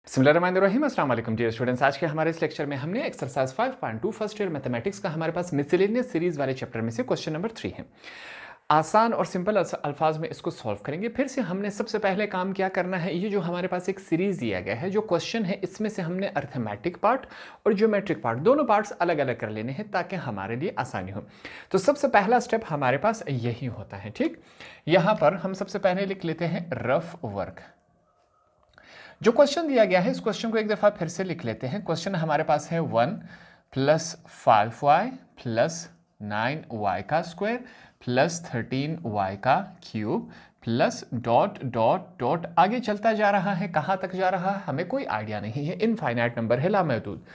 बिस्मिल्लाहिर्रहमानिर्रहीम अस्सलाम वालेकुम डियर स्टूडेंट्स। आज के हमारे इस लेक्चर में हमने एक्सरसाइज 5.2 फर्स्ट ईयर मैथमेटिक्स का हमारे पास मिसलेनियस सीरीज वाले चैप्टर में से क्वेश्चन नंबर 3 है। आसान और सिंपल अल्फाज में इसको सॉल्व करेंगे। फिर से हमने सबसे पहले काम क्या करना है, ये जो हमारे पास एक सीरीज दिया गया है, जो क्वेश्चन है, इसमें से हमने अर्थमेटिक पार्ट और ज्योमेट्रिक पार्ट दोनों पार्ट्स अलग अलग कर लेने हैं ताकि हमारे लिए आसानी हो। तो सबसे पहला स्टेप हमारे पास यही होता है। ठीक, यहाँ पर हम सबसे पहले लिख लेते हैं रफ वर्क। जो क्वेश्चन दिया गया है इस क्वेश्चन को एक दफा फिर से लिख लेते हैं। क्वेश्चन हमारे पास है 1 + 5y + 9y का स्क्वायर + 13y का cube plus dot dot dot आगे चलता जा रहा है। कहां तक जा रहा है हमें कोई आइडिया नहीं है, इनफाइनाइट नंबर है, लामहदूद।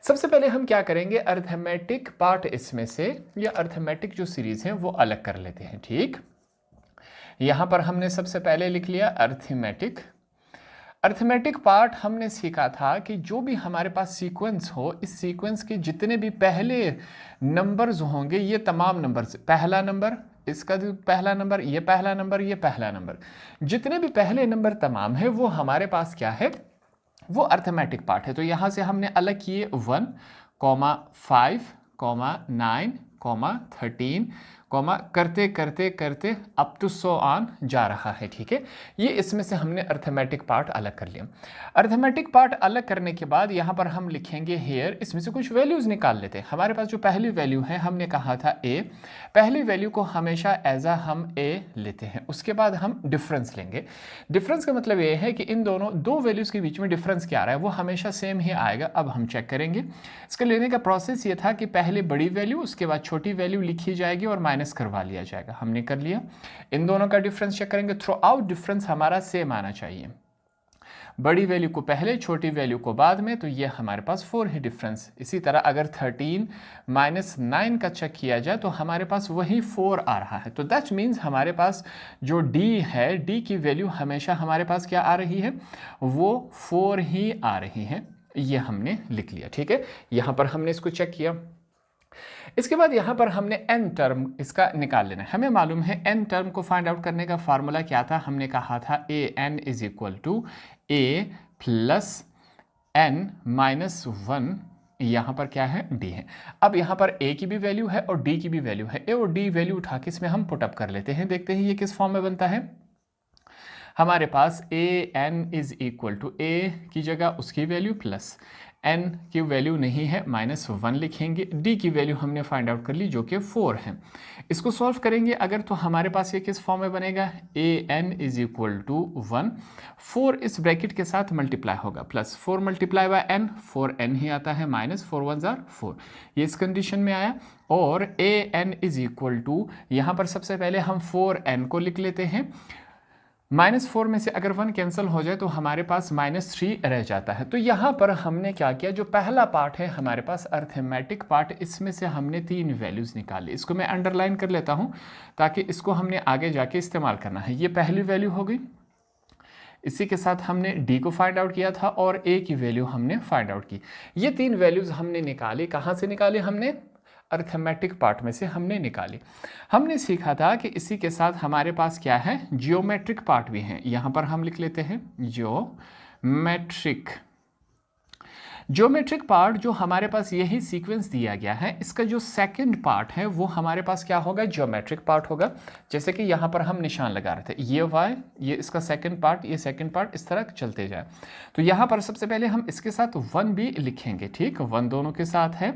सबसे पहले हम क्या करेंगे, अर्थमेटिक पार्ट इसमें से या अर्थमेटिक जो सीरीज है वो अलग कर लेते हैं। ठीक, यहां पर हमने सबसे पहले लिख लिया अर्थमेटिक। अर्थमेटिक पार्ट हमने सीखा था कि जो भी हमारे पास सीक्वेंस हो, इस सीक्वेंस के जितने भी पहले नंबर्स होंगे, ये तमाम नंबर्स, पहला नंबर, इसका पहला नंबर, ये पहला नंबर, ये पहला नंबर, जितने भी पहले नंबर तमाम है वो हमारे पास क्या है, वो अर्थमेटिक पार्ट है। तो यहां से हमने अलग किए 1, 5, 9, 13, करते करते करते अप टू 100 ऑन जा रहा है। ठीक है, ये इसमें से हमने अर्थमेटिक पार्ट अलग कर लिया। अर्थमेटिक पार्ट अलग करने के बाद यहाँ पर हम लिखेंगे हेयर, इसमें से कुछ वैल्यूज निकाल लेते हैं। हमारे पास जो पहली वैल्यू है, हमने कहा था ए, पहली वैल्यू को हमेशा एज अ हम ए लेते हैं। उसके बाद हम डिफरेंस लेंगे। डिफरेंस का मतलब ये है कि इन दोनों दो वैल्यूज के बीच में डिफरेंस क्या आ रहा है, वो हमेशा सेम ही आएगा। अब हम चेक करेंगे। इसके लेने का प्रोसेस ये था कि पहले बड़ी वैल्यू, उसके बाद छोटी वैल्यू लिखी जाएगी और माइनस करवा लिया जाएगा। हमने कर लिया। इन दोनों का डिफरेंस चेक करेंगे। थ्रू आउट डिफरेंस हमारा सेम आना चाहिए, बड़ी वैल्यू को पहले, छोटी वैल्यू को बाद में। तो ये हमारे पास 4 है डिफरेंस। इसी तरह अगर 13 - 9 का चेक किया जाए तो हमारे पास वही 4 आ रहा है। तो दैट मीन्स हमारे पास जो d है, d की वैल्यू हमेशा हमारे पास क्या आ रही है, वो 4 ही आ रही है। ये हमने लिख लिया। ठीक है, यहां पर हमने इसको चेक किया। इसके बाद यहाँ पर हमने n टर्म इसका निकाल लेना है। हमें मालूम है n टर्म को फाइंड आउट करने का फार्मूला क्या था, हमने कहा था an = a + n - 1। यहाँ पर क्या है, d है। अब यहाँ पर a की भी वैल्यू है और d की भी वैल्यू है। a और d वैल्यू उठा के इसमें हम पुटअप कर लेते हैं। देखते हैं ये किस फॉर्म में बनता है। हमारे पास an = a की जगह उसकी वैल्यू प्लस n की वैल्यू नहीं है, -1 लिखेंगे। d की वैल्यू हमने फाइंड आउट कर ली जो कि 4 है। इसको सॉल्व करेंगे अगर, तो हमारे पास ये किस फॉर्म में बनेगा, an = 1, 4 इस ब्रैकेट के साथ मल्टीप्लाई होगा, प्लस 4 × n, 4n ही आता है, -4 1 = 4। ये इस कंडीशन में आया। और an = यहाँ पर सबसे पहले हम 4n को लिख लेते हैं। -4 में से अगर 1 कैंसिल हो जाए तो हमारे पास -3 रह जाता है। तो यहाँ पर हमने क्या किया, जो पहला पार्ट है हमारे पास अर्थमेटिक पार्ट, इसमें से हमने 3 वैल्यूज़ निकाली। इसको मैं अंडरलाइन कर लेता हूँ ताकि इसको हमने आगे जाके इस्तेमाल करना है। ये पहली वैल्यू हो गई। इसी के साथ हमने d को फाइंड आउट किया था और a की वैल्यू हमने फाइंड आउट की। ये 3 वैल्यूज़ हमने निकाली। कहाँ से निकाली हमने, अर्थमेटिक पार्ट में से हमने निकाली। हमने सीखा था कि इसी के साथ हमारे पास क्या है, जियोमेट्रिक पार्ट भी है। यहां पर हम लिख लेते हैं ज्योमेट्रिक पार्ट। जो हमारे पास यही सीक्वेंस दिया गया है, इसका जो सेकंड पार्ट है वो हमारे पास क्या होगा, ज्योमेट्रिक पार्ट होगा। जैसे कि यहाँ पर हम निशान लगा रहे थे, ये y, ये इसका सेकंड पार्ट, ये सेकंड पार्ट, इस तरह चलते जाए। तो यहाँ पर सबसे पहले हम इसके साथ 1 भी लिखेंगे। ठीक, 1 दोनों के साथ है।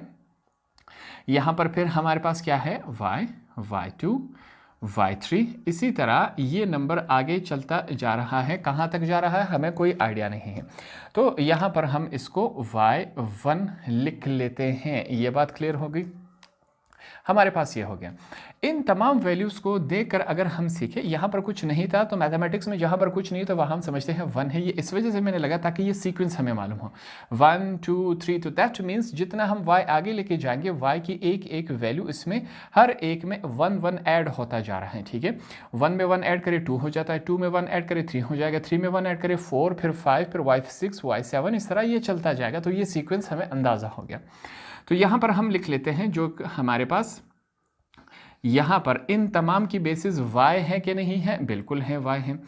यहाँ पर फिर हमारे पास क्या है, y, y2, y3। इसी तरह ये नंबर आगे चलता जा रहा है। कहाँ तक जा रहा है हमें कोई आइडिया नहीं है। तो यहाँ पर हम इसको y1 लिख लेते हैं। ये बात क्लियर हो गई। हमारे पास ये हो गया। इन तमाम वैल्यूज़ को देखकर अगर हम सीखें, यहाँ पर कुछ नहीं था तो मैथमेटिक्स में जहाँ पर कुछ नहीं तो वहाँ हम समझते हैं 1 है। ये इस वजह से मैंने लगा ताकि ये सीक्वेंस हमें मालूम हो, 1 2 3। तो दैट मीन्स जितना हम y आगे लेके जाएंगे, y की एक एक वैल्यू इसमें हर एक में 1 1 ऐड होता जा रहा है। ठीक है, 1 में 1 ऐड करें 2 हो जाता है, 2 में 1 ऐड करें 3 हो जाएगा, 3 में 1 ऐड करें 4, फिर 5, फिर y6, y7, इस तरह ये चलता जाएगा। तो ये सीक्वेंस हमें अंदाज़ा हो गया। तो यहाँ पर हम लिख लेते हैं जो हमारे पास यहाँ पर इन तमाम की बेसिस y है कि नहीं है, बिल्कुल है, y है।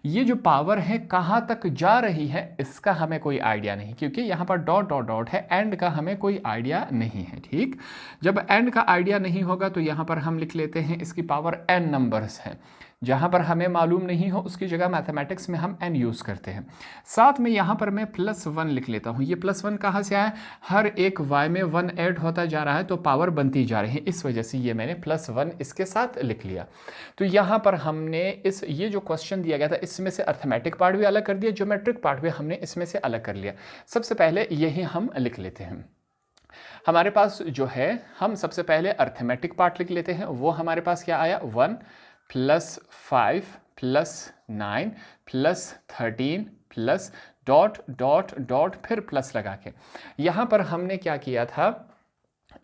ये जो पावर है कहाँ तक जा रही है इसका हमें कोई आइडिया नहीं, क्योंकि यहाँ पर डॉट डॉट डॉट है, एंड का हमें कोई आइडिया नहीं है। ठीक, जब एंड का आइडिया नहीं होगा तो यहाँ पर हम लिख लेते हैं इसकी पावर n नंबर्स है। जहाँ पर हमें मालूम नहीं हो उसकी जगह मैथमेटिक्स में हम n यूज़ करते हैं। साथ में यहाँ पर मैं +1 लिख लेता हूँ। ये +1 कहाँ से आया, हर एक y में 1 ऐड होता जा रहा है तो पावर बनती जा रही है, इस वजह से ये मैंने +1 इसके साथ लिख लिया। तो यहाँ पर हमने ये जो क्वेश्चन दिया गया था इसमें से अर्थमेटिक पार्ट भी अलग कर दिया, ज्योमेट्रिक पार्ट भी हमने इसमें से अलग कर लिया। सबसे पहले यही हम लिख लेते हैं। हमारे पास जो है, हम सबसे पहले अर्थमेटिक पार्ट लिख लेते हैं। वो हमारे पास क्या आया, 1 + 5 + 9 + 13 प्लस डॉट डॉट डॉट फिर प्लस लगा के। यहाँ पर हमने क्या किया था,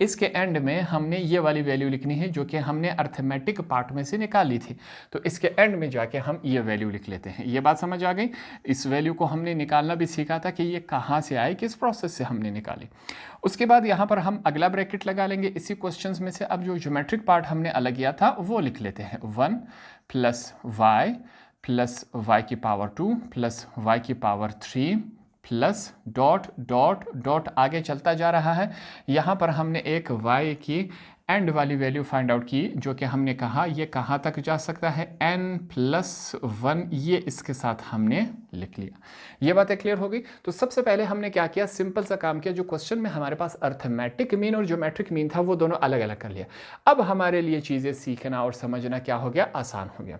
इसके एंड में हमने ये वाली वैल्यू लिखनी है जो कि हमने अर्थमेटिक पार्ट में से निकाली थी। तो इसके एंड में जाके हम ये वैल्यू लिख लेते हैं। ये बात समझ आ गई। इस वैल्यू को हमने निकालना भी सीखा था कि ये कहाँ से आए, किस प्रोसेस से हमने निकाली। उसके बाद यहाँ पर हम अगला ब्रैकेट लगा लेंगे इसी क्वेश्चंस में से। अब जो ज्योमेट्रिक पार्ट हमने अलग किया था वो लिख लेते हैं। 1 + y की पावर 2 + y की power 3 plus dot dot dot आगे चलता जा रहा है। यहाँ पर हमने एक y की एंड वाली वैल्यू फाइंड आउट की, जो कि हमने कहा ये कहाँ तक जा सकता है, n+1, ये इसके साथ हमने लिख लिया। ये बातें क्लियर हो गई। तो सबसे पहले हमने क्या किया, सिंपल सा काम किया। जो क्वेश्चन में हमारे पास अर्थमेटिक मीन और ज्योमेट्रिक मीन था वो दोनों अलग अलग कर लिया। अब हमारे लिए चीज़ें सीखना और समझना क्या हो गया, आसान हो गया।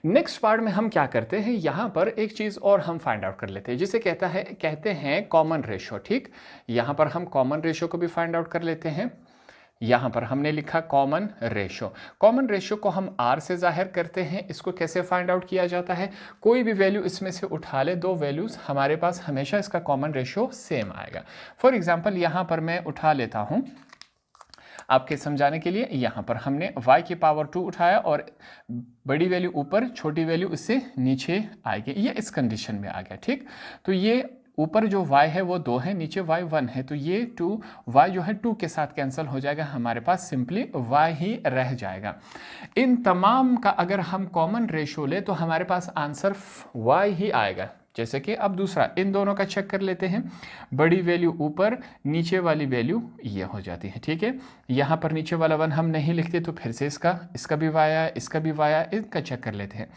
नेक्स्ट पार्ट में हम क्या करते हैं, यहाँ पर एक चीज़ और हम फाइंड आउट कर लेते हैं जिसे कहते हैं कॉमन रेशो। ठीक, यहाँ पर हम कॉमन रेशो को भी फाइंड आउट कर लेते हैं। यहाँ पर हमने लिखा कॉमन रेशो। कॉमन रेशो को हम r से जाहिर करते हैं। इसको कैसे फाइंड आउट किया जाता है, कोई भी वैल्यू इसमें से उठा ले, दो वैल्यूज़ हमारे पास हमेशा इसका कॉमन रेशो सेम आएगा। फॉर एग्जाम्पल यहाँ पर मैं उठा लेता हूँ आपके समझाने के लिए। यहाँ पर हमने y की पावर 2 उठाया और बड़ी वैल्यू ऊपर, छोटी वैल्यू इससे नीचे आएगी। ये इस कंडीशन में आ गया। ठीक, तो ये ऊपर जो y है वो 2 है, नीचे y 1 है, तो ये 2 y जो है 2 के साथ कैंसिल हो जाएगा, हमारे पास सिंपली y ही रह जाएगा। इन तमाम का अगर हम कॉमन रेशो ले तो हमारे पास आंसर y ही आएगा। जैसे कि अब दूसरा, इन दोनों का चेक कर लेते हैं। बड़ी वैल्यू ऊपर, नीचे वाली वैल्यू ये हो जाती है। ठीक है, यहाँ पर नीचे वाला 1 हम नहीं लिखते तो फिर से इसका भी वाया, इसका भी वाया, इनका चेक कर लेते हैं।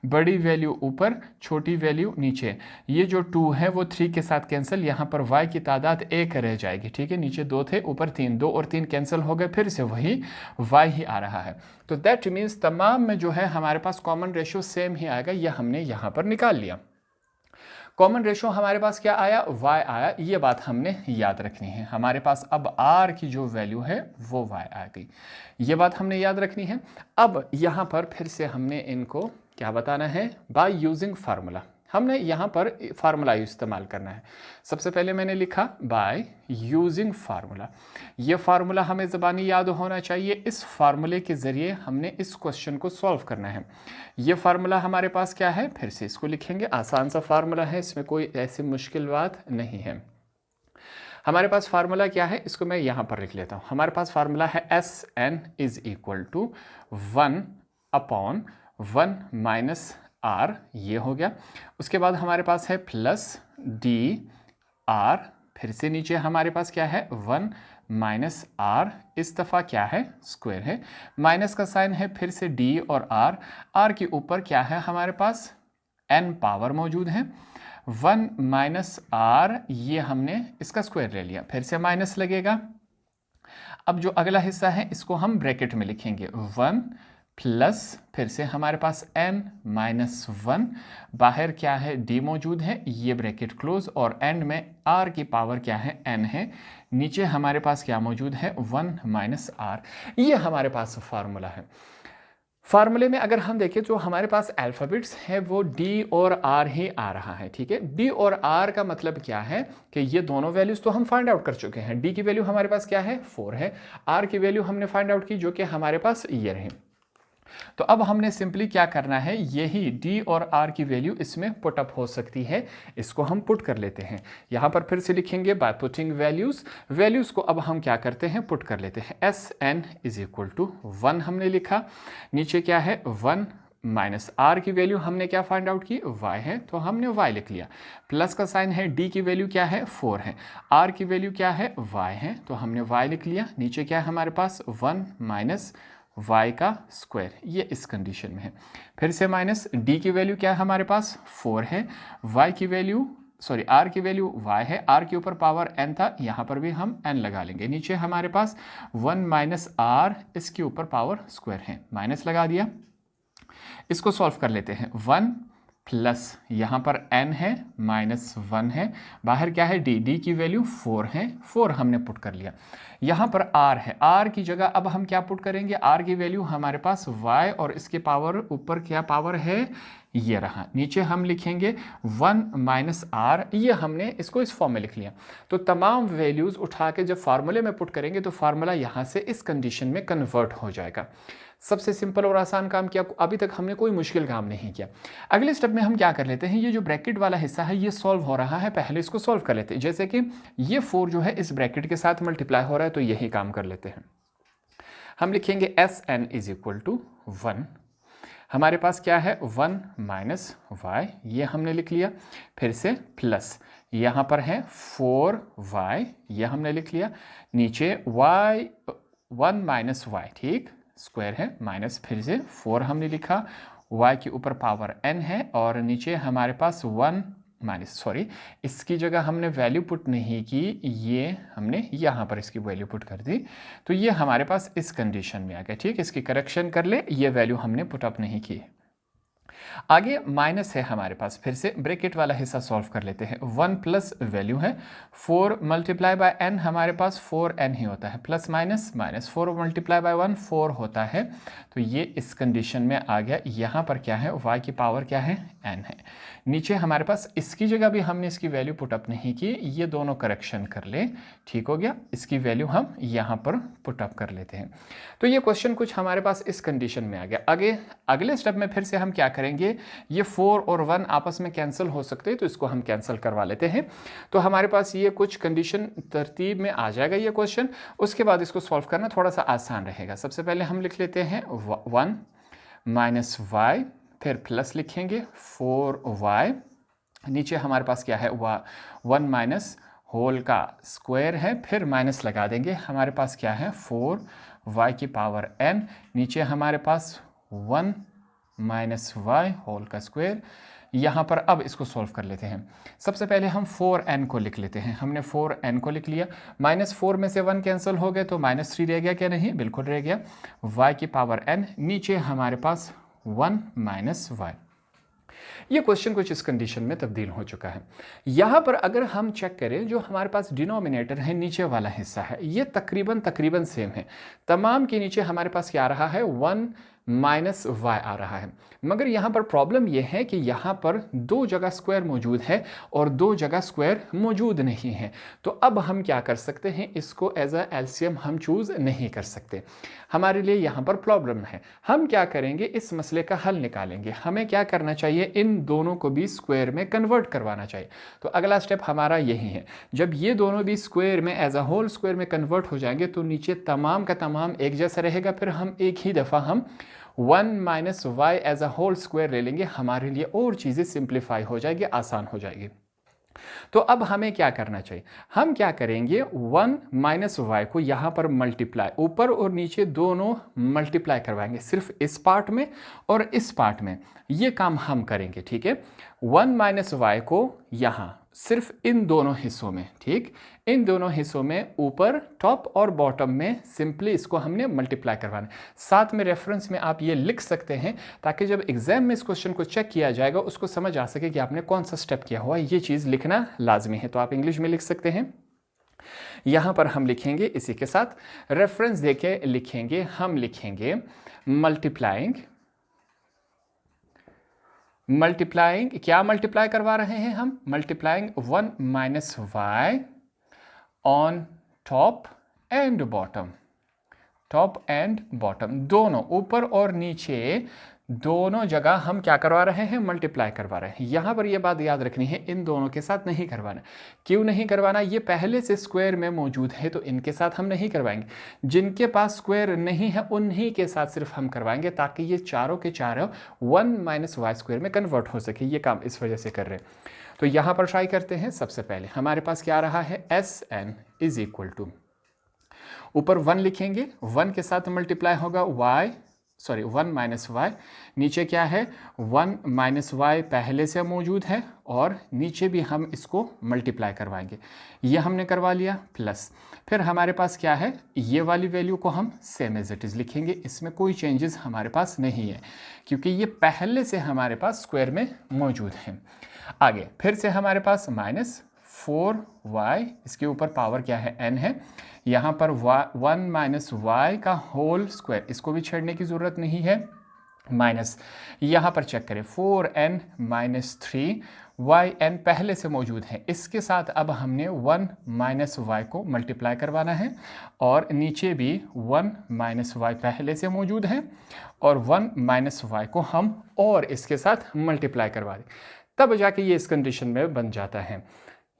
बड़ी वैल्यू ऊपर, छोटी वैल्यू नीचे। ये जो 2 है वो 3 के साथ कैंसिल, यहाँ पर y की तादाद 1 रह जाएगी। ठीक है, नीचे 2 थे, ऊपर 3, 2 और 3 कैंसिल हो गए, फिर से वही y ही आ रहा है। तो दैट मीन्स तमाम में जो है हमारे पास कॉमन रेशो सेम ही आएगा। यह हमने यहाँ पर निकाल लिया। कॉमन रेशो हमारे पास क्या आया, y आया। ये बात हमने याद रखनी है। हमारे पास अब r की जो वैल्यू है वो y आ गई। ये बात हमने याद रखनी है। अब यहाँ पर फिर से हमने इनको क्या बताना है, बाय यूजिंग फार्मूला। हमने यहाँ पर फार्मूला इस्तेमाल करना है। सबसे पहले मैंने लिखा बाय यूजिंग फार्मूला। ये फार्मूला हमें ज़बानी याद होना चाहिए। इस फार्मूले के ज़रिए हमने इस क्वेश्चन को सॉल्व करना है। ये फार्मूला हमारे पास क्या है, फिर से इसको लिखेंगे। आसान सा फार्मूला है, इसमें कोई ऐसी मुश्किल बात नहीं है। हमारे पास फार्मूला क्या है, इसको मैं यहाँ पर लिख लेता हूँ। हमारे पास फार्मूला है SN = 1/1 - R, ये हो गया। उसके बाद हमारे पास है प्लस DR, फिर से नीचे हमारे पास क्या है 1 - R, इस दफ़ा क्या है स्क्वायर है, माइनस का साइन है, फिर से D और R के ऊपर क्या है हमारे पास n पावर मौजूद है। 1 - R, ये हमने इसका स्क्वायर ले लिया, फिर से माइनस लगेगा। अब जो अगला हिस्सा है इसको हम ब्रैकेट में लिखेंगे। 1 प्लस फिर से हमारे पास n-1, बाहर क्या है d मौजूद है, ये ब्रैकेट क्लोज, और एंड में r की पावर क्या है n है। नीचे हमारे पास क्या मौजूद है 1 - R। ये हमारे पास फार्मूला है। फार्मूले में अगर हम देखें तो हमारे पास अल्फ़ाबेट्स है वो D और R ही आ रहा है। ठीक है, D और R का मतलब क्या है कि ये दोनों वैल्यूज़ तो हम फाइंड आउट कर चुके हैं। D की वैल्यू हमारे पास क्या है 4 है, R की वैल्यू हमने फाइंड आउट की जो कि हमारे पास ये रहे। तो अब हमने सिंपली क्या करना है, यही डी और आर की वैल्यू इसमें पुट अप हो सकती है, इसको हम पुट कर लेते हैं। यहाँ पर फिर से लिखेंगे बाय पुटिंग वैल्यूज़ को अब हम क्या करते हैं, पुट कर लेते हैं। S N is equal to 1 हमने लिखा, नीचे क्या है 1 माइनस आर की वैल्यू हमने क्या फाइंड आउट की, y है तो हमने y लिख लिया, प्लस का साइन है, d की वैल्यू क्या है 4 है, r की वैल्यू क्या है y है तो हमने y लिख लिया, नीचे क्या है हमारे पास 1 माइनस y का स्क्वायर, ये इस कंडीशन में है। फिर से माइनस d की वैल्यू क्या है हमारे पास 4 है, y की वैल्यू r की वैल्यू y है, r के ऊपर पावर n था, यहाँ पर भी हम n लगा लेंगे, नीचे हमारे पास 1 माइनस r इसके ऊपर पावर स्क्वायर है, माइनस लगा दिया। इसको सॉल्व कर लेते हैं, 1 प्लस यहाँ पर n है माइनस 1 है, बाहर क्या है d की वैल्यू 4 है, 4 हमने पुट कर लिया। यहाँ पर r है, r की जगह अब हम क्या पुट करेंगे, r की वैल्यू हमारे पास y और इसके पावर ऊपर क्या पावर है, ये रहा, नीचे हम लिखेंगे 1 माइनस r, ये हमने इसको इस फॉर्म में लिख लिया। तो तमाम वैल्यूज़ उठा के जब फार्मूले में पुट करेंगे तो फार्मूला यहाँ से इस कंडीशन में कन्वर्ट हो जाएगा। सबसे सिंपल और आसान काम किया, अभी तक हमने कोई मुश्किल काम नहीं किया। अगले स्टेप में हम क्या कर लेते हैं, ये जो ब्रैकेट वाला हिस्सा है ये सॉल्व हो रहा है, पहले इसको सॉल्व कर लेते हैं। जैसे कि ये 4 जो है इस ब्रैकेट के साथ मल्टीप्लाई हो रहा है तो यही काम कर लेते हैं। हम लिखेंगे S N is equal to 1, हमारे पास क्या है 1 माइनस वाई, ये हमने लिख लिया, फिर से प्लस यहाँ पर है 4y, ये हमने लिख लिया, नीचे y 1 माइनस वाई, ठीक, स्क्वायर है, माइनस फिर से 4 हमने लिखा, y के ऊपर पावर n है और नीचे हमारे पास 1 माइनस इसकी जगह हमने वैल्यू पुट नहीं की, ये हमने यहाँ पर इसकी वैल्यू पुट कर दी, तो ये हमारे पास इस कंडीशन में आ गया, ठीक, इसकी करेक्शन कर ले, ये वैल्यू हमने पुट अप नहीं की। आगे माइनस है हमारे पास, फिर से ब्रैकेट वाला हिस्सा सॉल्व कर लेते हैं। 1 प्लस वैल्यू है 4 मल्टीप्लाई बाय n, हमारे पास 4n ही होता है, plus minus minus 4 multiply by 1 4 होता है, तो ये इस कंडीशन में आ गया। यहाँ पर क्या है, y की पावर क्या है n है, नीचे हमारे पास इसकी जगह भी हमने इसकी वैल्यू पुट अप नहीं की, ये दोनों करेक्शन कर ले, ठीक हो गया, इसकी वैल्यू हम यहाँ पर पुट अप कर लेते हैं। तो ये क्वेश्चन कुछ हमारे पास इस कंडीशन में आ गया। आगे अगले स्टेप में फिर से हम क्या करेंगे, ये 4 और 1 आपस में कैंसिल हो सकते हैं तो इसको हम कैंसिल करवा लेते हैं। तो हमारे पास ये कुछ कंडीशन तरतीब में आ जाएगा ये क्वेश्चन, उसके बाद इसको सॉल्व करना थोड़ा सा आसान रहेगा। सबसे पहले हम लिख लेते हैं 1 माइनस वाई, फिर प्लस लिखेंगे 4y, नीचे हमारे पास क्या है 1 माइनस होल का स्क्वायर है, फिर माइनस लगा देंगे, हमारे पास क्या है 4y की पावर n, नीचे हमारे पास 1 माइनस वाई होल का स्क्वायर। यहाँ पर अब इसको सॉल्व कर लेते हैं। सबसे पहले हम 4n को लिख लेते हैं, हमने 4n को लिख लिया, माइनस 4 में से 1 कैंसिल हो गए तो माइनस 3 रह गया, क्या नहीं, बिल्कुल रह गया, y की पावर n, नीचे हमारे पास 1 माइनस वाई। ये क्वेश्चन कुछ इस कंडीशन में तब्दील हो चुका है। यहाँ पर अगर हम चेक करें, जो हमारे पास डिनोमिनेटर है, नीचे वाला हिस्सा है, ये तकरीबन सेम है, तमाम के नीचे हमारे पास क्या आ रहा है 1 माइनस वाई आ रहा है, मगर यहाँ पर प्रॉब्लम यह है कि यहाँ पर 2 जगह स्क्वायर मौजूद है और 2 जगह स्क्वायर मौजूद नहीं है। तो अब हम क्या कर सकते हैं, इसको एज अ एलसीएम हम चूज़ नहीं कर सकते, हमारे लिए यहाँ पर प्रॉब्लम है। हम क्या करेंगे, इस मसले का हल निकालेंगे। हमें क्या करना चाहिए, इन दोनों को भी स्क्वायर में कन्वर्ट करवाना चाहिए। तो अगला स्टेप हमारा यही है, जब ये दोनों भी स्क्वायर में एज अ होल स्क्वायर में कन्वर्ट हो जाएंगे तो नीचे तमाम का तमाम एक जैसा रहेगा, फिर हम एक ही दफ़ा हम 1 minus Y as a whole square ले लेंगे, हमारे लिए और चीज़ें सिंप्लीफाई हो जाएगी, आसान हो जाएगी। तो अब हमें क्या करना चाहिए, हम क्या करेंगे 1 माइनस वाई को यहाँ पर मल्टीप्लाई, ऊपर और नीचे दोनों मल्टीप्लाई करवाएंगे, सिर्फ इस पार्ट में और इस पार्ट में, ये काम हम करेंगे, ठीक है। 1 माइनस वाई को यहाँ सिर्फ इन दोनों हिस्सों में, ठीक, इन दोनों हिस्सों में ऊपर टॉप और बॉटम में सिंपली इसको हमने मल्टीप्लाई करवाना है। साथ में रेफरेंस में आप ये लिख सकते हैं ताकि जब एग्जाम में इस क्वेश्चन को चेक किया जाएगा उसको समझ आ सके कि आपने कौन सा स्टेप किया हुआ है, ये चीज़ लिखना लाजमी है। तो आप इंग्लिश में लिख सकते हैं, यहाँ पर हम लिखेंगे इसी के साथ रेफरेंस देके लिखेंगे, हम लिखेंगे मल्टीप्लाइंग, क्या मल्टीप्लाई करवा रहे हैं हम, multiplying 1 minus Y on top and bottom, top and bottom दोनों, ऊपर और नीचे दोनों जगह हम क्या करवा रहे हैं, मल्टीप्लाई करवा रहे हैं। यहां पर ये बात याद रखनी है, इन दोनों के साथ नहीं करवाना। क्यों नहीं करवाना, ये पहले से स्क्वायर में मौजूद है तो इनके साथ हम नहीं करवाएंगे। जिनके पास स्क्वायर नहीं है उन्हीं के साथ सिर्फ हम करवाएंगे, ताकि ये चारों के चारों 1 माइनस वाई स्क्वायर में कन्वर्ट हो सके। ये काम इस वजह से कर रहे हैं। तो यहां पर ट्राई करते हैं। सबसे पहले हमारे पास क्या रहा है, S N is equal to, ऊपर 1 लिखेंगे, 1 के साथ मल्टीप्लाई होगा y 1 माइनस वाई, नीचे क्या है 1 माइनस वाई पहले से मौजूद है, और नीचे भी हम इसको मल्टीप्लाई करवाएंगे। ये हमने करवा लिया, प्लस फिर हमारे पास क्या है, ये वाली वैल्यू को हम सेम एज इट इज़ लिखेंगे। इसमें कोई चेंजेस हमारे पास नहीं है, क्योंकि ये पहले से हमारे पास स्क्वायर में मौजूद है। आगे फिर से हमारे पास माइनस 4y, इसके ऊपर पावर क्या है, n है। यहाँ पर 1 माइनस वाई का होल स्क्वायर, इसको भी छेड़ने की ज़रूरत नहीं है, माइनस यहाँ पर चेक करें 4n माइनस 3yn पहले से मौजूद है। इसके साथ अब हमने 1 माइनस वाई को मल्टीप्लाई करवाना है, और नीचे भी 1 माइनस वाई पहले से मौजूद है, और 1 माइनस वाई को हम और इसके साथ मल्टीप्लाई करवा दें, तब जाके ये इस कंडीशन में बन जाता है।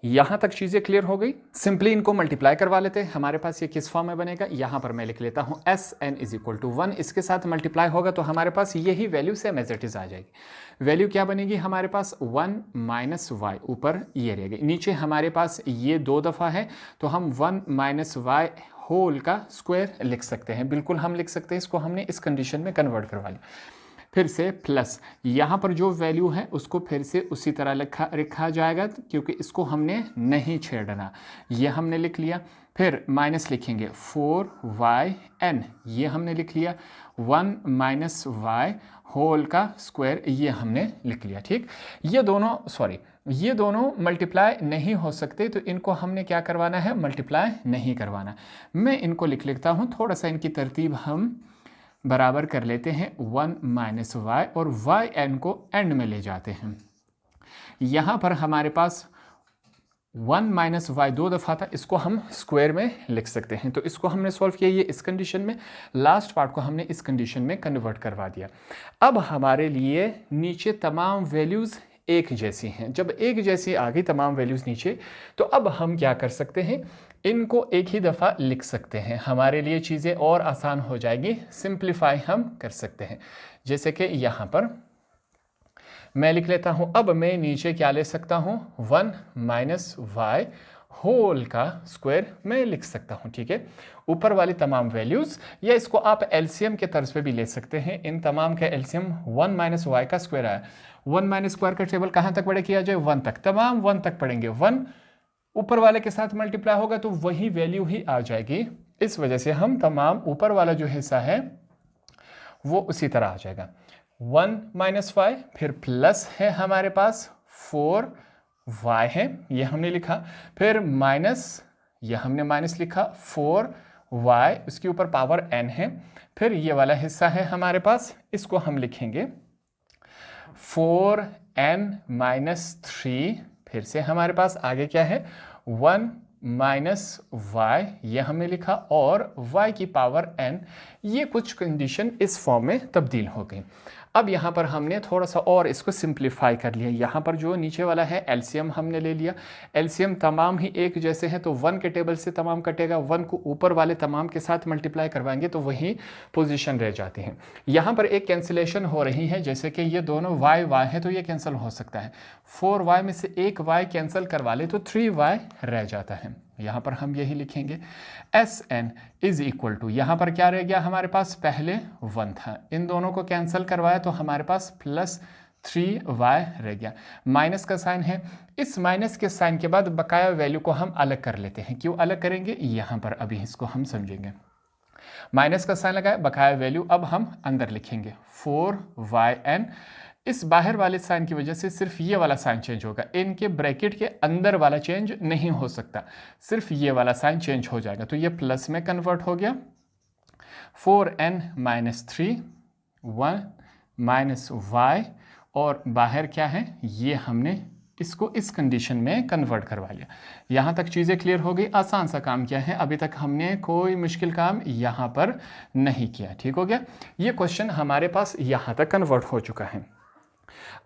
यहां तक चीजें क्लियर हो गई। सिंपली इनको मल्टीप्लाई करवा लेते हैं। हमारे पास ये किस फॉर्म में बनेगा, यहां पर मैं लिख लेता हूं S N is equal to 1, इसके साथ मल्टीप्लाई होगा तो हमारे पास यही value same as it is आ जाएगी। वैल्यू क्या बनेगी हमारे पास, 1 माइनस वाई, ऊपर ये रहेगी, नीचे हमारे पास ये 2 दफ़ा है तो हम 1 माइनस वाई होल का स्क्वायर लिख सकते हैं। बिल्कुल हम लिख सकते हैं, इसको हमने इस कंडीशन में कन्वर्ट करवा लिया। फिर से प्लस, यहाँ पर जो वैल्यू है उसको फिर से उसी तरह लिखा जाएगा, क्योंकि इसको हमने नहीं छेड़ना। ये हमने लिख लिया। फिर माइनस लिखेंगे 4yn, ये हमने लिख लिया। 1 माइनस वाई होल का स्क्वायर, ये हमने लिख लिया। ठीक, ये दोनों मल्टीप्लाई नहीं हो सकते, तो इनको हमने क्या करवाना है, मल्टीप्लाई नहीं करवाना। मैं इनको लिख लेता हूँ, थोड़ा सा इनकी तरतीब हम बराबर कर लेते हैं। 1 माइनस वाई और वाई एन को एंड में ले जाते हैं। यहाँ पर हमारे पास 1 माइनस वाई 2 दफ़ा था, इसको हम स्क्वायर में लिख सकते हैं। तो इसको हमने सॉल्व किया, ये इस कंडीशन में, लास्ट पार्ट को हमने इस कंडीशन में कन्वर्ट करवा दिया। अब हमारे लिए नीचे तमाम वैल्यूज़ एक जैसी हैं। जब एक जैसी आ गई तमाम वैल्यूज़ नीचे, तो अब हम क्या कर सकते हैं, इनको एक ही दफ़ा लिख सकते हैं। हमारे लिए चीज़ें और आसान हो जाएगी, सिंप्लीफाई हम कर सकते हैं। जैसे कि यहाँ पर मैं लिख लेता हूँ, अब मैं नीचे क्या ले सकता हूँ, 1 माइनस वाई होल का स्क्वायर मैं लिख सकता हूँ। ठीक है, ऊपर वाली तमाम वैल्यूज़, या इसको आप एलसीएम के तर्ज पे भी ले सकते हैं। इन तमाम का एलसीएम 1 माइनस वाई का स्क्वायर आया। 1 माइनस स्क्वायर का टेबल कहाँ तक पढ़े किया जाए, 1 तक, तमाम 1 तक पढ़ेंगे। 1 ऊपर वाले के साथ मल्टीप्लाई होगा तो वही वैल्यू ही आ जाएगी। इस वजह से हम तमाम ऊपर वाला जो हिस्सा है वो उसी तरह आ जाएगा। 1 माइनस वाई, फिर प्लस है हमारे पास 4y है, ये हमने लिखा। फिर माइनस, ये हमने माइनस लिखा, 4y, उसके ऊपर पावर n है। फिर ये वाला हिस्सा है हमारे पास, इसको हम लिखेंगे 4n माइनस 3। फिर से हमारे पास आगे क्या है, 1 माइनस वाई, ये हमने लिखा, और y की पावर n। ये कुछ कंडीशन इस फॉर्म में तब्दील हो गई। अब यहाँ पर हमने थोड़ा सा और इसको सिंप्लीफाई कर लिया। यहाँ पर जो नीचे वाला है एलसीएम हमने ले लिया। एलसीएम तमाम ही एक जैसे हैं, तो 1 के टेबल से तमाम कटेगा। 1 को ऊपर वाले तमाम के साथ मल्टीप्लाई करवाएंगे तो वही पोजीशन रह जाती है। यहाँ पर एक कैंसिलेशन हो रही है, जैसे कि ये दोनों y है तो ये कैंसिल हो सकता है। 4y में से एक y कैंसिल करवा ले तो 3y रह जाता है। यहाँ पर हम यही लिखेंगे, S N is equal to, यहाँ पर क्या रह गया हमारे पास, पहले 1 था, इन दोनों को कैंसिल करवाया तो हमारे पास प्लस 3y रह गया। माइनस का साइन है, इस माइनस के साइन के बाद बकाया वैल्यू को हम अलग कर लेते हैं। क्यों अलग करेंगे, यहाँ पर अभी इसको हम समझेंगे। माइनस का साइन लगाया, बकाया वैल्यू अब हम अंदर लिखेंगे 4yn। इस बाहर वाले साइन की वजह से सिर्फ ये वाला साइन चेंज होगा, इनके ब्रैकेट के अंदर वाला चेंज नहीं हो सकता, सिर्फ ये वाला साइन चेंज हो जाएगा। तो ये प्लस में कन्वर्ट हो गया, 4n माइनस 3, 1 माइनस वाई, और बाहर क्या है, ये हमने इसको इस कंडीशन में कन्वर्ट करवा लिया। यहाँ तक चीज़ें क्लियर हो गई। आसान सा काम किया है, अभी तक हमने कोई मुश्किल काम यहाँ पर नहीं किया। ठीक हो गया। ये क्वेश्चन हमारे पास यहाँ तक कन्वर्ट हो चुका है।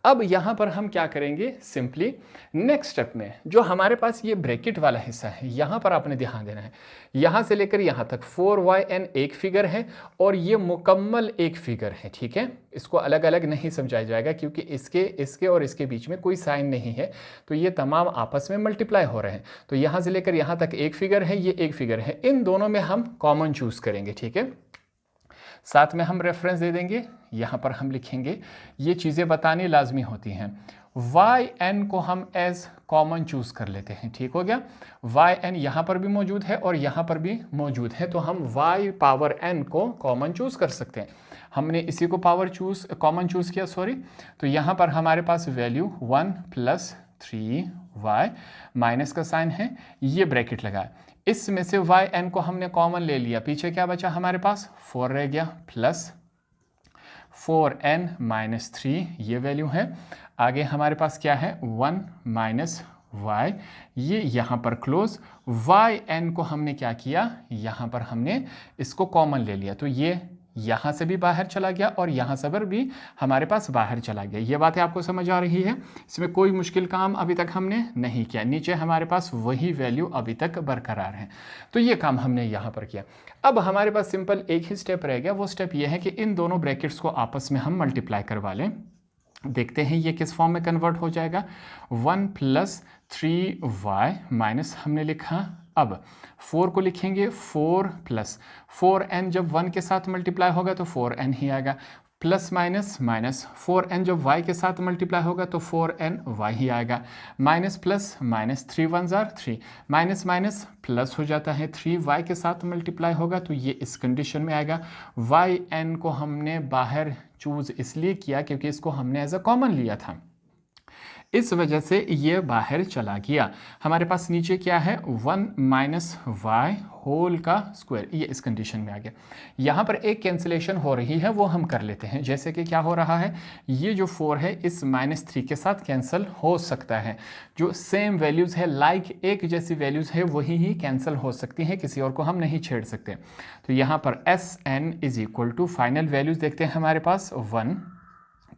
अब यहाँ पर हम क्या करेंगे, सिंपली नेक्स्ट स्टेप में जो हमारे पास ये ब्रैकेट वाला हिस्सा है, यहाँ पर आपने ध्यान देना है। यहाँ से लेकर यहाँ तक 4yn एक फिगर है और ये मुकम्मल एक फिगर है। ठीक है, इसको अलग अलग नहीं समझाया जाएगा क्योंकि इसके और इसके बीच में कोई साइन नहीं है, तो ये तमाम आपस में मल्टीप्लाई हो रहे हैं। तो यहाँ से लेकर यहाँ तक एक फिगर है, ये एक फिगर है, इन दोनों में हम कॉमन चूज करेंगे। ठीक है, साथ में हम रेफरेंस दे देंगे, यहाँ पर हम लिखेंगे, ये चीज़ें बतानी लाजमी होती हैं। yn को हम एज कॉमन चूज कर लेते हैं। ठीक हो गया। yn यहाँ पर भी मौजूद है और यहाँ पर भी मौजूद है, तो हम y पावर n को कॉमन चूज कर सकते हैं। हमने इसी को कॉमन चूज किया, सॉरी। तो यहाँ पर हमारे पास वैल्यू 1 + 3y माइनस का साइन है, ये ब्रैकेट लगाया। इसमें से yn को हमने कॉमन ले लिया, पीछे क्या बचा हमारे पास 4 रह गया, प्लस 4n - 3 ये वैल्यू है। आगे हमारे पास क्या है 1 - y, ये यहाँ पर क्लोज। yn को हमने क्या किया, यहाँ पर हमने इसको कॉमन ले लिया, तो ये यहाँ से भी बाहर चला गया और यहाँ से भी हमारे पास बाहर चला गया। ये बातें आपको समझ आ रही है, इसमें कोई मुश्किल काम अभी तक हमने नहीं किया। नीचे हमारे पास वही वैल्यू अभी तक बरकरार है, तो ये काम हमने यहाँ पर किया। अब हमारे पास सिंपल एक ही स्टेप रह गया, वो स्टेप ये है कि इन दोनों ब्रैकेट्स को आपस में हम मल्टीप्लाई करवा लें। देखते हैं ये किस फॉर्म में कन्वर्ट हो जाएगा। 1 + 3y माइनस हमने लिखा, अब 4 को लिखेंगे 4 + 4n जब 1 के साथ मल्टीप्लाई होगा तो 4n ही आएगा, प्लस माइनस माइनस 4n जब y के साथ मल्टीप्लाई होगा तो 4ny ही आएगा, minus plus minus 3 1 jar 3, minus minus plus हो जाता है, 3y के साथ मल्टीप्लाई होगा तो ये इस कंडीशन में आएगा। yn को हमने बाहर चूज इसलिए किया क्योंकि इसको हमने एज अ कॉमन लिया था, इस वजह से ये बाहर चला गया। हमारे पास नीचे क्या है 1 - y होल का स्क्वायर, ये इस कंडीशन में आ गया। यहाँ पर एक कैंसिलेशन हो रही है, वो हम कर लेते हैं। जैसे कि क्या हो रहा है, ये जो 4 है इस -3 के साथ कैंसिल हो सकता है। जो सेम वैल्यूज़ है, लाइक एक जैसी वैल्यूज़ है, वही ही कैंसिल हो सकती हैं, किसी और को हम नहीं छेड़ सकते। तो यहाँ पर Sn = फाइनल वैल्यूज़ देखते हैं हमारे पास 1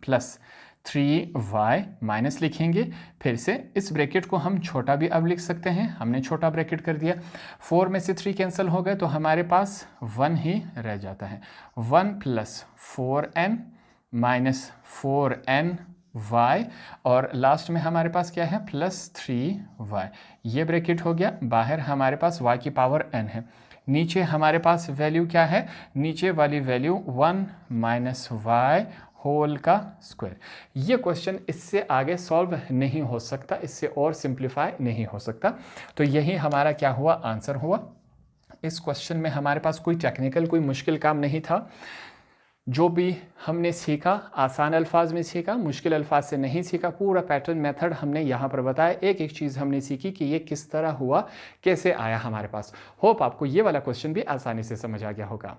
+ 3y माइनस लिखेंगे, फिर से इस ब्रैकेट को हम छोटा भी अब लिख सकते हैं, हमने छोटा ब्रैकेट कर दिया। 4 में से 3 कैंसिल हो गए तो हमारे पास 1 ही रह जाता है। 1 + 4n - 4ny और लास्ट में हमारे पास क्या है +3y, ये ब्रैकेट हो गया। बाहर हमारे पास y की पावर n है, नीचे हमारे पास वैल्यू क्या है, नीचे वाली वैल्यू 1 - y होल का स्क्वायर। ये क्वेश्चन इससे आगे सॉल्व नहीं हो सकता, इससे और सिंप्लीफाई नहीं हो सकता। तो यही हमारा क्या हुआ, आंसर हुआ। इस क्वेश्चन में हमारे पास कोई टेक्निकल, कोई मुश्किल काम नहीं था। जो भी हमने सीखा आसान अल्फाज में सीखा, मुश्किल अल्फाज से नहीं सीखा। पूरा पैटर्न मेथड हमने यहाँ पर बताया, एक एक चीज़ हमने सीखी कि ये किस तरह हुआ, कैसे आया हमारे पास। होप आपको ये वाला क्वेश्चन भी आसानी से समझ आ गया होगा।